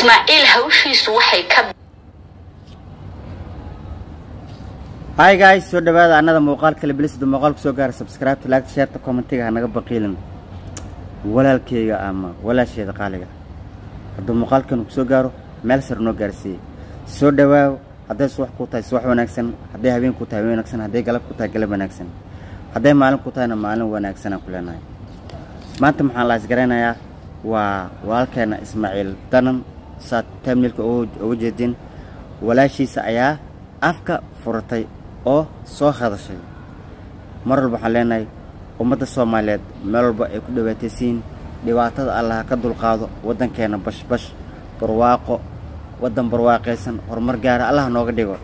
إسماعيل هوشيسو waxay ka Hi guys, soo dhawaada anada muuqaal kale bilisada muuqaal ku soo gaar subscribe, like, share, comment-iga hanaga baqiilin walaalkeyga ama walaasheeda qaaliga hadduu muuqaalkan ku soo gaaro meel sar noo gaarsiiyay soo dhawaaw haday subax ku tahay subax wanaagsan haday habeen ku tahay wanaagsan haday galab ku tahay galab wanaagsan haday maalin ku tahayna maalin wanaagsan aan ku leenahay maanta maxaan la isgaranayaa waa walaalkeena Ismaaciil Danan saad tamilka oo jeedin walaashiisa ayaa afka furatay oo soo hadashay mar walba waxaan leenahay ummadda Soomaaliyeed meel walba ay ku dhawaataysiin dhibaatada Allah ka dulqaado wadankeena bash barwaaqo wadan barwaaqaysan horumar gaar Allah nooga dhigo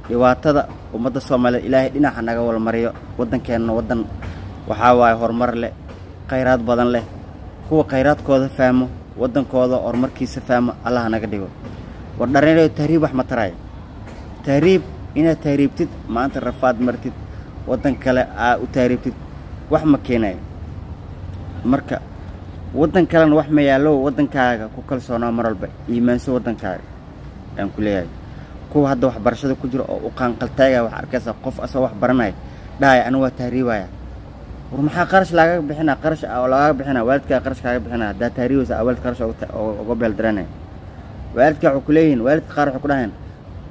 dhibaatada ummadda Soomaaliyeed Ilaahay dhinaca naga wal mariyo wadankeena wadan waxa waay horumar leh khayraad badan leh kuwa khayraadkooda fahmo wadankooda horumarkiisa fahmo Allah naga dhigo war dhareeyo tahriib wax ma taray tahriib ina tahriibtid maanta rafaad martid wadan kale u tahriibtid wax ma keenay marka wadan kale wax ma yaalo wadankaaga ku kalsoonaa mar walba iimaanso wadankaaga aan ku leeyahay kuwa hadda wax barashada ku jiro oo u qaanqaltaaga wax arkaysa qof asoo wax baranay dhaay anu waa tahriibaya war maxaa qarash laga bixina qarash laga bixina waalidka qarash kaga bixina da tahriibsa awal qarash oo beel daranay waalidka wuxuu ku leeyahay waalidka qaar wuxuu ku dhahayn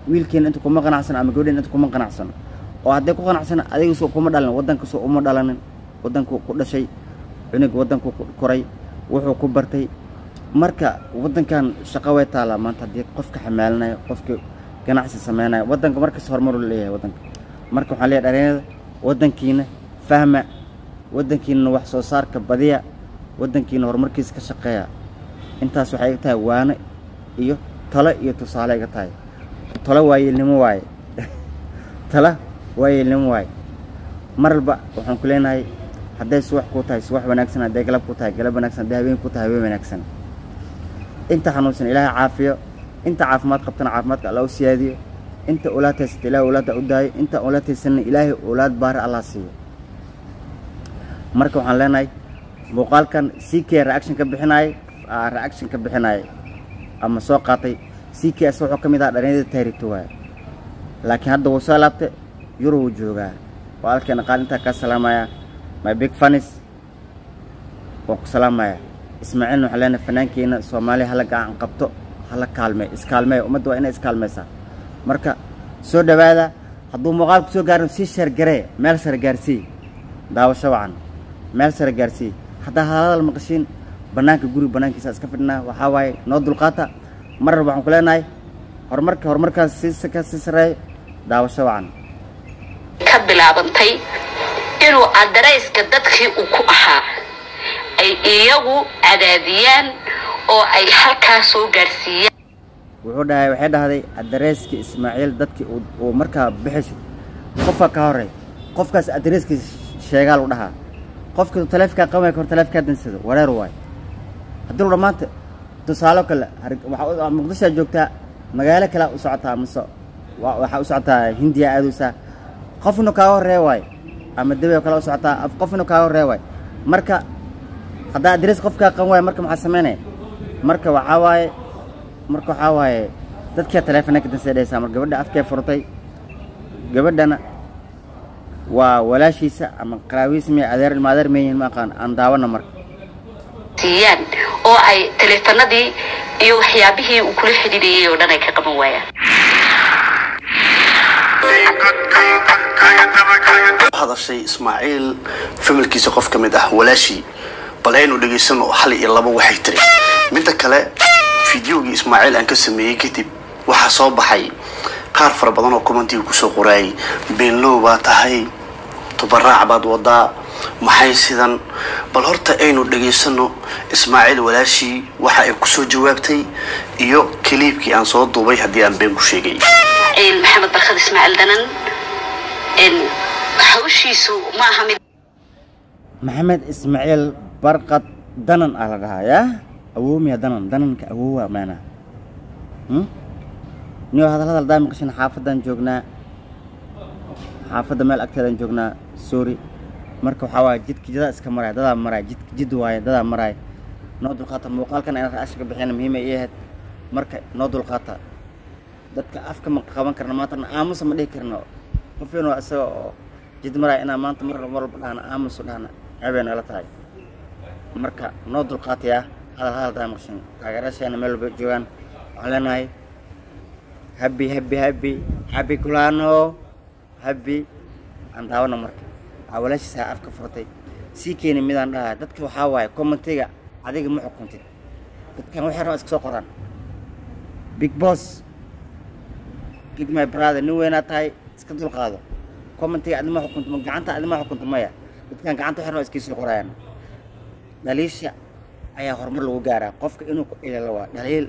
wiilkeen inta kuma qanacsan ama gabadheen inta kuma qanacsan oo haday ku qanacsan adiga soo kuma dhalan wadanka soo uma dhalanin wadanku ku dhashay cunug wadanku ku koray wuxuu ku bartay marka wadankan shaqo way taala maanta hadii qofka xamaalnayo qofka ganacsi sameeynayo wadanka marka horumar u leeyahay wadanka marka waxa leeyahay dhareeyada wadankiina fahma wadankiina wax soo saarka badiya wadankiina horumarkiisa ka shaqeeya intaas waxay tahay waana iyo talo iyo tusaale ay tahay tala waayilnimo waay tala waayilnimo waay marba waxaan ku leenahay haday subax ku tahay subax wanaagsan haday galab ku tahay galab wanaagsan haday habeen ku tahay habeen wanaagsan inta xanuunsan Ilaahay caafiyo inta caafimaad qabtana caafimaadka Allah u siyaadiyo inta ulaataysta Ilaahay ulaada u daayo inta ulaataysan Ilaahay ulaad baar Allah siiyo marka waxaan leenahay muuqaalkan CK reaction ka bixinay ama soo qaatay CK wuxuu kamid ah dhareeyada taariikhda waay laakiin hadda uu soo laabtay yuro jooga walaalkeena qaalinta ka salaamaya my big fans oo ku salaamaya Ismaaciil waxa leena fanaankeena Soomaali hala gacan qabto hala kaalmay iskaalmay ummadda waa inay iskaalmaysa marka soo dhawaada hadduu muuqaal ku soo gaaro si share garee meel sare gaarsii daawasho wacan meel sare gaarsii hadaa hadal maqashin banaanka guri banaankiisa iska fidnaa waxa waay noo dulqaata mar waxaan ku leenahay horumarkaas si sareey daawasho wacan ka bilaabantay inuu adareyska dadkii uu ku ahaa ay iyagu cadaadiyaan oo ay halkaas soo gaarsiiyeen waxay dhahday adareyska Ismaaciil dadkii uu markaa bixisay qofka ka horay qofkaas adareyska sheegal u dhahaa qofka taleefanka qamay kor taleefanka dansado wareer waay haduu dhamaanta tusaale kale waxa Muqdisho joogta magaalo kale u socotaa amso waxa u socotaa Hindiya aadaysa qofna ka horeeyay ama dabeey kale u socotaa qofna ka horeeyay marka hadaa adres qofka qan waay marka maxaa sameynay marka waxa waaye dadka taleefanka dansadaysa mar gabadha afkay furtay gabadhana waa walaashiisa ama qaraawiismi adeer maadeer meeyeen ma qaan aan daawana marka tiyaan oo ay taleefanadii iyo waxyaabihii uu kula xidhiidhiyay oo dhan ay ka qaban waayaan hadashay Ismaaciil familkiisa qof kamid ah walaashi balaynu dhageysano hal iyo laba waxay tiri midda kale fiidiyowgii Ismaaciil aan ka sameeyay kadib waxa soo baxay qaar fara badan oo commentiga ku soo qoray beenlow baa tahay tabaraac baad wadaa maxay sidan bal horta aynu dhageysano Ismaaciil walaashi waxa ay ku soo jawaabtay iyo kliibkii aan soo duubay hadii aan been ku sheegay Maxamed Barkad Ismaaciil Danan hawshiisu ma aha mid Maxamed Ismaaciil Barkad Danan ala dhahayaa awoomiya dananka awoowa maana niyo hadalada daam qashin xaafadan joognaa xaafada meel agteedan joognaa sorry marka waxa waa jidka iska maray dada maray jid waay dada maray noo dulqaata muuqaalkan inaan raashiga bixin muhiim ay yahay marka noo dulqaata dadka afka ma qaban karna maanta aamus ma dhihi karno qof inuu asaga oo jid maraa inaa maanta mar walba dhahna aamus dhahna ceebeen ala tahay marka noo dulqaataya hadal daa maqshin taageerasheena meel walba joogaan waxaan leenahay happy kulano happy aan daawana marka awalaashiisa afka furtay sii keeni midaan dhahay dadka waxaa waaye commentiga adiga ma xukuntid dadkan waxay rabaan iska soo qoraan big boss get my brother nin weynaa tahay iska dulqaado commentiga adima xukunto ma gacanta adima xukunto maya dadkan gacanta waxay rabaan iska soo qorayaan dhaliisha ayaa horumar lagu gaaraa qofka inuu ku ilalo waa dhaliil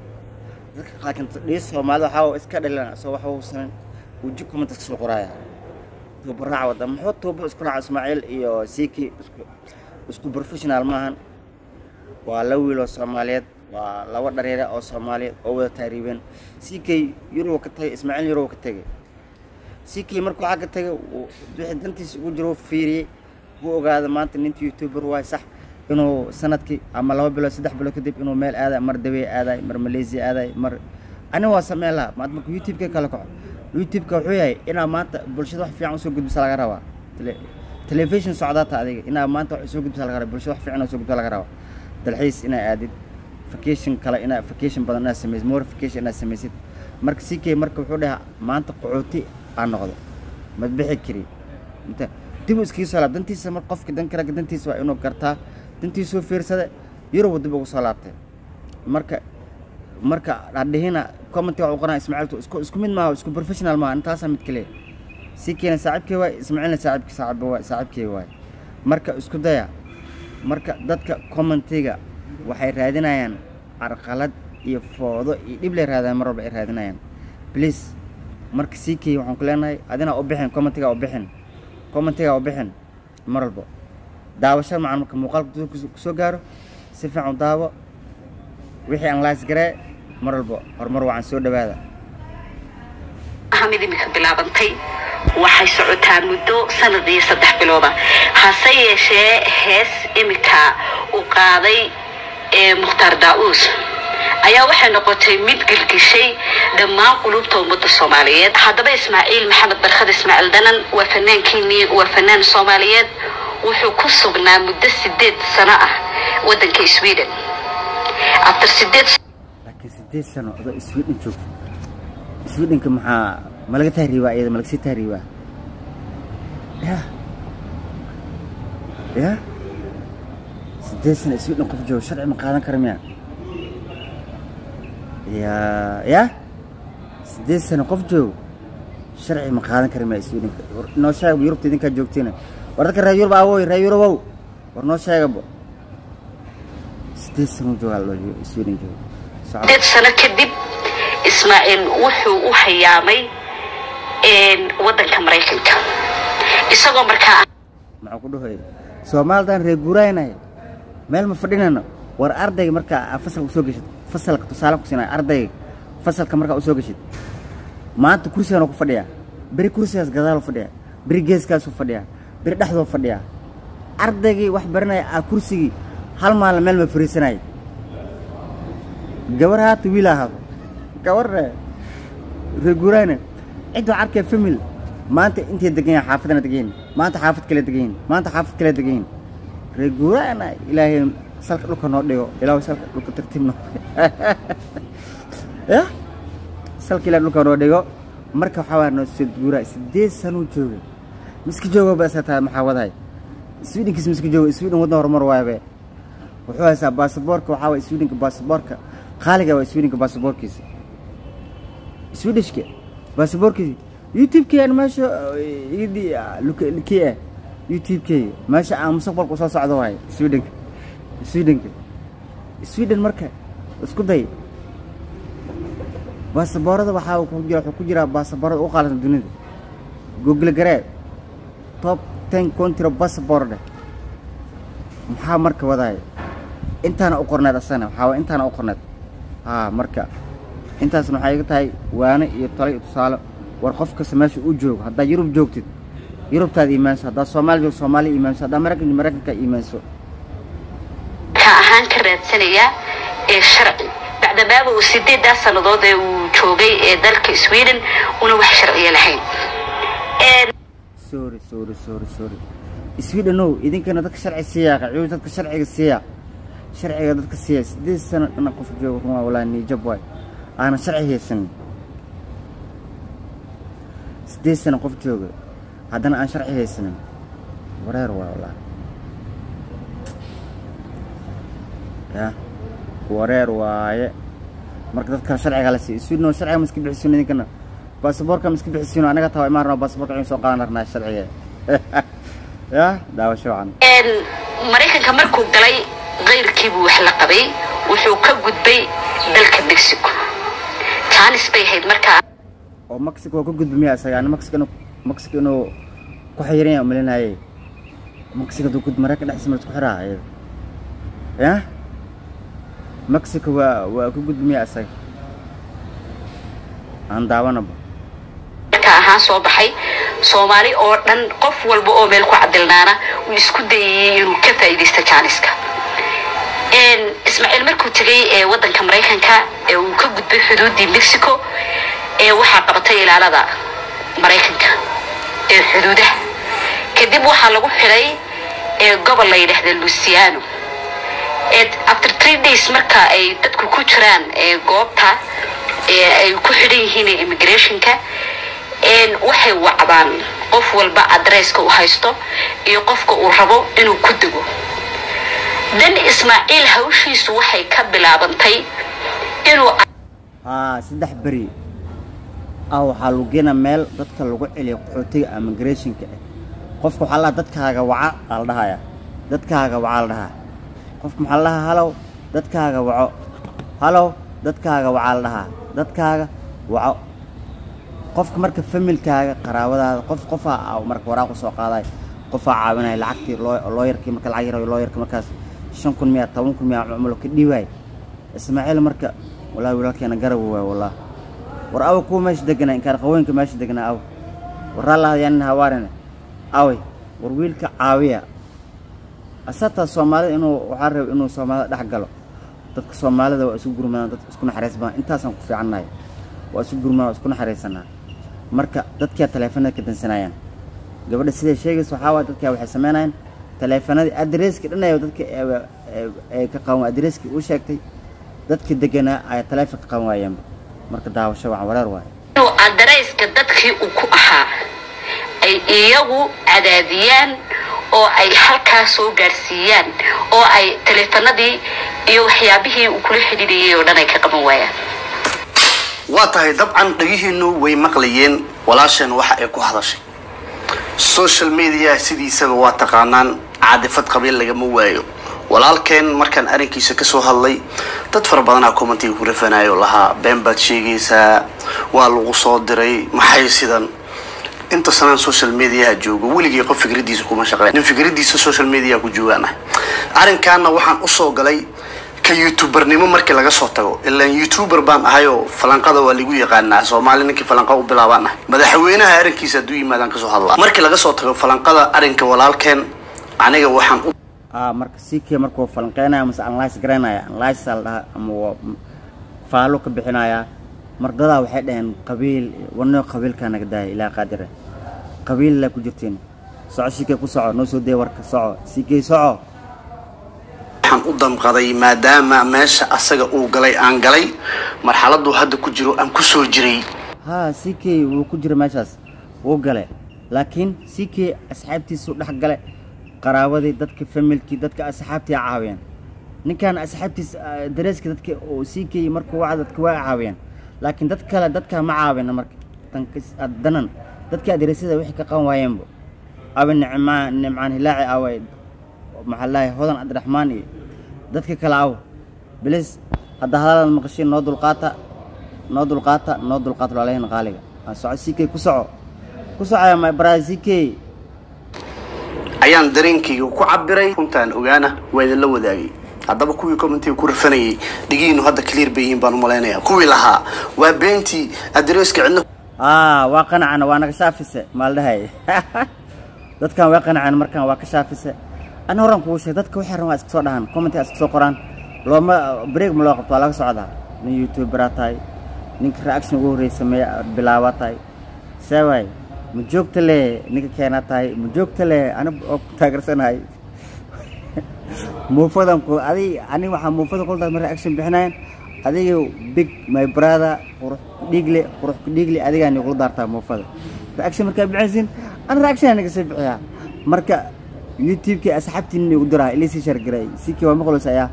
dadka qaakan dhaliil Soomaalida waxaa iska dhalana soo wax uu sameyn wuji comment iska soo qoraya tubaraac wada muxuu tubar isku raac Ismaaciil iyo Siki isku professional maahan waa la wiilo Soomaaliyeed waa laba dhareere oo Soomaaliyeed oo wada taariibeen Siki Euro ka tagay Ismaaciil Euro ka tagay Siki markuu xagga tagay wixii dantiisa ugu jiro fiiriyay buu ogaaday maanta ninka YouTuber waa sax inuu sanadkii ama 2 bilood 3 bilood kadib inuu meel aaday mar Dubai aaday mar Malaysia aaday mar ani waa sameeyay maanta YouTube-ka kala kaco YouTube-ka wuxuu yahay ina maanta bulshada wax fiican soo gudbisa laga rabaa television socdaata adiga ina maanta wax soo gudbisa laga rabaa bulshada wax fiican soo gudbisa laga rabaa dalxiis ina aadid vacation kala ina vacation badan ina sameeyay more vacation ina sameeyay marka sikay marka wuxuu dhahaa maanta qooti aan noqdo ma bixi kari inta dib iskii salaad dantiisa mar qofka dan kara dantiisa waa inuu gartaa dantiisa fiirsada yaro dib ugu salaatay marka dhadhina comment waxa uu qornaa Ismaaciil isku mid ma isku professional ma intaas mid kale Sikina saaxiibkii waa Ismaaciilna saaxiibkii waa marka isku daya marka dadka commentiga waxay raadinayaan arqalad iyo foodo iyo dib la raadaan mar walba ay raadinayaan please marka Sikii waxaan ku leenahay adina u bixin commentiga u bixin mar walba daawasho macaan marka muuqaalka ku soo gaaro si fiican daawo wixii aan laas garay mar walba horumar waan soo dhawaada hamid imika bilaabantay waxay socotaa muddo sanad iyo 3 bilood hase yeeshee hees imika u qaaday Mukhtaar Daawus ayaa waxay noqotay mid gilgishay dhammaan qulubta ummadda Soomaaliyeed haddaba Ismaaciil Maxamed Barkad Ismaaciil Danan waa fanaankeenii waa fanaan Soomaaliyeed wuxuu ku sugnaa muddo 8 sano ah wadanka Sweden after 8 sano oo Sweden joogto Sweden ka maxaa malaga tahriiba iyada malaga si tahriiba ya 8 sano Sweden qof joogo sharci ma qaadan karo miya ya 8 sano qof joogo sharci ma qaadan karo miya Sweden noo sheeg Yurub idinka joogteen warka reer Yurub awooy reer Yurub war noo sheegabo 8 sano jooga loo Sweden joogo 8 sano kadib Ismaaciil wuxuu u hayaamay wadanka Mareykanka isagoo markaa ma ku dhahay Soomaalidan reer guuraynay meel ma fadhinano war ardayga marka fasal u soo gashid fasalka tusaale ku siinay ardayga fasalka marka u soo gashid maanta kursiga ku fadhiya bari kursigaas gadaal u fadhiya bari geeskaas u fadhiya bari dhaxdo fadhiya ardaygii wax baranay kursigii hal maalin meel ma fariisanay gabar haat wiilaha gabar reegurayna cidu arkay family maanta intee degan xaafadana degan maanta xaafad kale degan reegurayna ilaahay salka dhulka noo dhigo ilaahay salka dhulka tartiibno salka ilaahay dhulka noo dhigo marka waxa waa noo soo guuray 8 sano jooga miski joogo baasata maxawaday Sweden miski joogo Sweden wadna horumar waaye wuxuu haysaa baasaboorka waxa waa Sweden baasaboorka qaaliga waa Sweden baasaboorkiisa Swedishka baasaboorkiisa YouTube-keen meesha idii lukiye YouTube-kee meesha aan mustaqbalka soo socdo waay Sweden marka isku day baasaboorada waxa uu ku jira baasaboorada u qaalisan dunida Google garee top 10 country baasaboorada maxaa marka wadaay intaana u qorneed asana waxa intaana u qorneed marka intaasna waxay iga tahay waana iyo talo iyo tusaale war qofka sameesha u joogo hadda Yurub joogtid Yurubtaad iimaanso hadda Soomaali iimaanso hadda Mareykanka iimaanso ka ahaan ka raadsanaya sharci بعد bacda uu 8 sanadood ee uu joogay ee dalka Sweden una wax sharciye lahayn sorry Sweden no idinkana dadka sharci siiya qaciyo dadka sharciga siiya dadka siiya 8 sano ana qof joogo kuma wala ni jabway ana sharci haysan 8 sano qof joogo haddana aan sharci haysan wareer waa wala ya wareer waaye marka dadka sharciga la siiyo Sweden sharciga miski bixisay idinkana باسبورك مسك بحسين أنا قلت هاي مرة باسبورك عين سوق أنا رحنا الشرعية يا دعوة شو عن مريكا كمركو قلي غير كيبو وحلقة بي وحو كوجد بي دلك مكسيكو كان سبي هيد مركا أو مكسيكو كوجد بمية يعني مكسيكو إنه كحيرين عملنا هاي مكسيكو دو كود مريكا نحس مرت كحرة يا مكسيكو وكوجد بمية عن دعوانا ahaan soo baxay Soomaali oo dhan qof walba oo meel ku cadilnaana uu isku dayay inuu ka faa'iideysto Jaaniska Ismaaciil markuu tagay wadanka Mareykanka uu ka gudbay xuduudii Mexico waxa qabatay ilaalada Mareykanka xuduudaha kadib waxa lagu xiray gobol la yiraahdo Luciano after 3 days marka ay dadku ku jiraan goobta ay ku xiran yihiin immigration-ka waxay wacdaan qof walba address-ka uu haysto iyo qofka uu rabo inuu ku dago dan Ismaaciil hawshiisu waxay ka bilaabantay inuu saddex bari waxa lagu geena meel dadka lagu celiyo qaxootiga immigration-ka qofku waxa la dadkaaga waca la dhahayaa dadkaaga waca la dhahaa qofku maxaa la halow dadkaaga waco halow dadkaaga waca la dhahaa dadkaaga waco qofka marka familkaaga qaraabadaada qof marka waraaq soo qaaday qof caawinay lacagtii looyarkii marka lacag yar looyarka markaas 5,000 10,000 cumlo ka dhiibay Ismaaciil marka walaa wiilkeena garab waa walaa war aw ku meesh deganaa in kar qaweenka meesh deganaa aw war la yaan hawaarina aw war wiilka caawiya asata Soomaali inuu waxa rabo inuu Soomaalida dhax galo dadka Soomaalida waa isku gurmadaan dad isku naxariis baan intaasan ku fiicanahay waa isku gurmadaan isku naxariisanaa marka dadka taleefanada ka dansanayaan gabadha sida sheegayso waxa waa dadka waxay sameeyaan taleefanada address-ka dhanay dadka ay ka qawan address-ka uu sheegtay dadka deganaa ay taleefan ka qawan waayeen marka daawasho waa wareer waay address-ka dadkii uu ku ahaa ay iyagu cadaadiyaan oo ay halkaas soo gaarsiiyaan oo ay taleefanadii iyo waxyaabihii uu kula xidhiidhayay oo dhan ay ka qaban waayaan واتهي طبعا دغيهنو way maqlayeen walaasheen waxa ay ku hadashay social media sidiisaba waa taqaanaan caadifad qabiil laga ma waayo walaalkeen markan arinkiisa ka soo hadlay dad far badan commentiga ku rafanayo laha been baad sheegaysaa waa lagu soo diray maxay sidan inta sanad social media joogo weligii qof fikradiisa kuma shaqeyn nin fikradiisa social media ku joogaana arinkaana waxaan u soo galay كيوتيوبر نيمو مركي laga soo tago ilaa youtuber baan ahayo falanqada waa lagu yaqaanaa Soomaaliyeedka falanqa u bilaabana madaxweynaha arinkiisa duu yimaadaan ka soo hadlaa markii laga soo tago falanqada arinka walaalkeen aniga waxaan marka sikee markuu falanqeynaa ama analyze garanaya analyze salda ama faalo ka bixinaya mardada waxay dhaheen qabiil wana qabiilka naga daay ilaa qadar qabiil la ku jirteen socodkii ku soco noo soo deewarka soco sikee soco waxaan u damqaday maadaama meesha asaga uu galay aan galay marxaladu hadda ku jiro aan ku soo jiray sikee uu ku jiro meeshaas uu galay laakiin sikee asxaabtiisu dhax galay qaraabadii dadka familkii dadka asxaabtii caawiyeen ninkan asxaabtiis dareeska dadka oo sikee markuu wacd dadka waa caawiyeen laakiin dad kale dadka ma caawin marka tanka danan dadka dareesada wixii ka qan waayeen abin nimcaan hilaaci away maxallahay hodan Abdiraxmaan iyo dadka kale aw bilis hadda hadal maqashin noo dulqaata walaalayna qaaliga socodkii ku soco my brazikay ayaan dareenkayga ku cabiray runtaan ogaana waa idin la wadaagay haddaba kuwii commentiga ku rafanayay dhigiinu hadda clear bayin baan u maleynayaa kuwii lahaa waa beentii address-ka cidna waa qanacana waa naga shaafise maaldahay dadkan waa qanacana markan waa ka shaafise أنا هرم كوشة دتك وحرم أسكت صدقان كومنتي أسكت صقران لو ما بريك ملاقط ولا سعدها nin youtuber tahay ninka reaction ugu horeeyay sameeya bilaaba tahay saaway ma joogta le ninka keena tahay ma joogta le ana oo taageersanahay muufadan ku ani waxa muufadan qolda mar reaction bixinayaan adiga big my brother qurux dhiigle adiga ani ugu daartaa muufada reaction marka bixin ana reaction aniga soo bixiya marka youtube-ka asxaabtiina ugu diraa ilaa si share garay si kii waa maqluus ayaa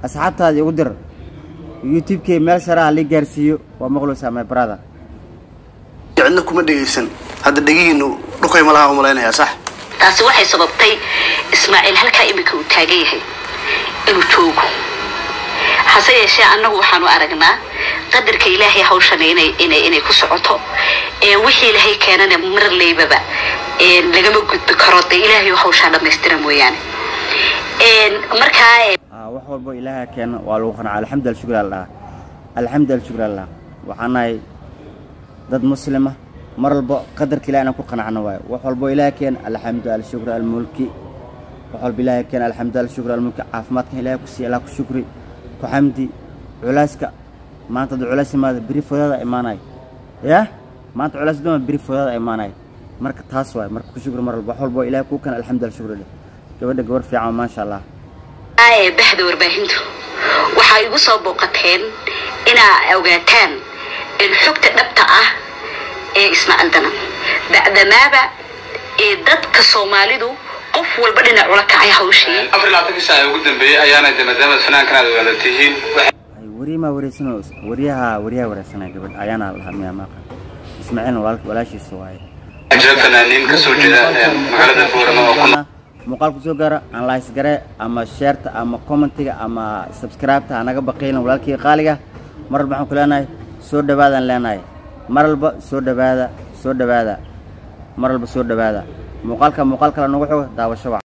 asxaabtaada ugu dir youtube-ka meel sare ah la gaarsiiyo waa maqluus my brother cidna kuma dhageysan hadda dhagihiinu dhukay malaha u maleynaya sax taasi waxay sababtay Ismaaciil halka imika uu taagan yahay inuu joogo hase yeeshee annagu waxaanu aragnaa qadarka Ilaahay hawshan inay ku socoto wixii Ilaahay keenana mar leebaba lagama gudbi karo Ilaahay hawshan dhameystiran mooyaan markaa wax walba Ilaahay keena waa lagu qanaa alxamdulillah shukran waxaanay dad muslima mar walba qadarka Ilaahay ku qanacno waay wax walba Ilaahay keen alxamdulillah shukran almulki wax walba Ilaahay keen alxamdulillah shukran almulki caafimaadka Ilaahay ku siiyo ku shukri ku xamdi culaaska maanta culaas maada biri fudada imaanay ya maanta culaas dama biri fudada imaanay marka taas waay marka ku shukri mar walba wax walba Ilaahay ku kan alxamdulillah shukran gabadha gabar fiican ma sha Allah bahda warbaahintu waxa igu soo booqateen inaa ogaataan in xogta dhabta ah Ismaaciil Danan bacdamaaba dadka Soomaalidu qof walba dhinac ula kacay hawshii afrilaadka saayo ugu dambeeyay ayaana madama fanaankan wada tihiin wariyaha wareysanay gabadh ayaana la hadmaya maaqa Ismaaciil walaashiisa waay ajab fanaaniin ka soo jeeda magaalada Boorama oo kuna muuqaalku soo gaara aan like gare ama share ama comment-ga ama subscribe ta anaga baqiilan walaalkii qaaliga mar walba waxaan ku leenahay soo dhawaadaan leenahay mar walba soo dhawaada mar walba soo dhawaada muuqaalka nagu xoog daawasho